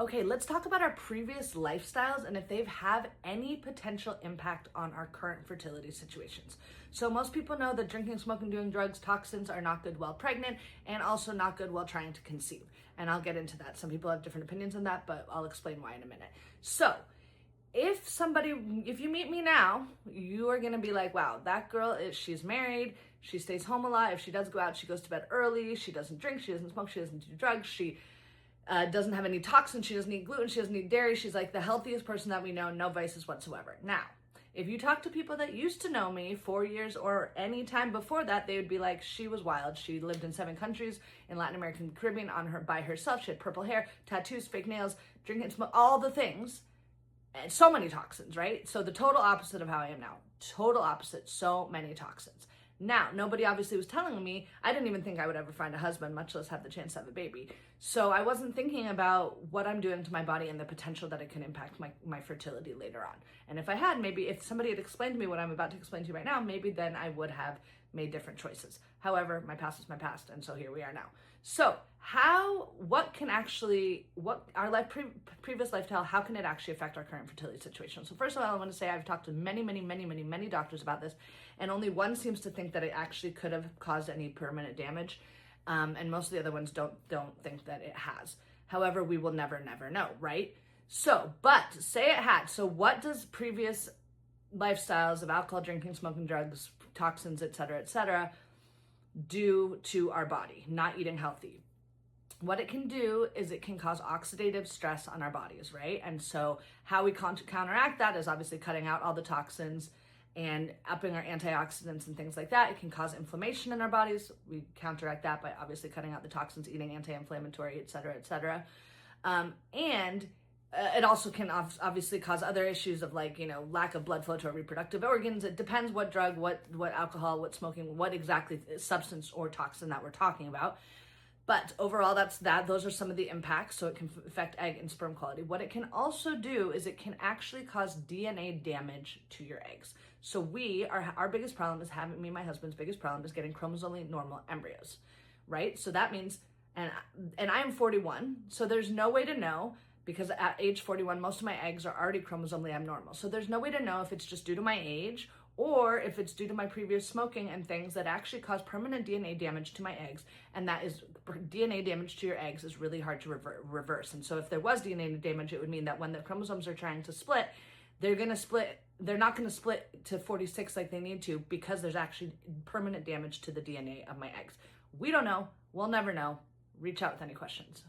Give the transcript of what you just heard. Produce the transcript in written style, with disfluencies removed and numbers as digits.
Okay, let's talk about our previous lifestyles and if they've have any potential impact on our current fertility situations. So most people know that drinking, smoking, doing drugs, toxins are not good while pregnant and also not good while trying to conceive. And I'll get into that. Some people have different opinions on that, but I'll explain why in a minute. So if you meet me now, you are gonna be like, wow, that girl she's married, she stays home a lot. If she does go out, she goes to bed early, she doesn't drink, she doesn't smoke, she doesn't do drugs, she doesn't have any toxins, she doesn't eat gluten, she doesn't eat dairy, she's like the healthiest person that we know, no vices whatsoever. Now, if you talk to people that used to know me 4 years or any time before that, they would be like, she was wild. She lived in 7 countries in Latin America and the Caribbean by herself. She had purple hair, tattoos, fake nails, drinking, smoke, all the things. And so many toxins, right? So the total opposite of how I am now. Total opposite, so many toxins. Now, nobody obviously was telling me, I didn't even think I would ever find a husband, much less have the chance to have a baby. So I wasn't thinking about what I'm doing to my body and the potential that it can impact my fertility later on. And if I had, maybe if somebody had explained to me what I'm about to explain to you right now, maybe then I would have made different choices. However, my past is my past, and so here we are now. So what our previous lifestyle, how can it actually affect our current fertility situation? So first of all, I want to say I've talked to many doctors about this, and only one seems to think that it actually could have caused any permanent damage, and most of the other ones don't think that it has. However, we will never know, right? So, but say it had. So what does previous lifestyles of alcohol, drinking, smoking, drugs, toxins, etc., do to our body, not eating healthy? What it can do is it can cause oxidative stress on our bodies, right? And so how we counteract that is obviously cutting out all the toxins and upping our antioxidants and things like that. It can cause inflammation in our bodies. We counteract that by obviously cutting out the toxins, eating anti-inflammatory, etc. And it also can obviously cause other issues of lack of blood flow to our reproductive organs. It depends what drug, what alcohol, what smoking, what exactly substance or toxin that we're talking about. But overall, those are some of the impacts. So it can affect egg and sperm quality. What it can also do is it can actually cause DNA damage to your eggs. So our biggest problem is me and my husband's biggest problem is getting chromosomally normal embryos, right? So that means, and I'm 41, so there's no way to know, because at age 41, most of my eggs are already chromosomally abnormal. So there's no way to know if it's just due to my age or if it's due to my previous smoking and things that actually cause permanent DNA damage to my eggs. And that is, DNA damage to your eggs is really hard to reverse. And so if there was DNA damage, it would mean that when the chromosomes are trying to split, they're not gonna split to 46 like they need to, because there's actually permanent damage to the DNA of my eggs. We don't know, we'll never know. Reach out with any questions.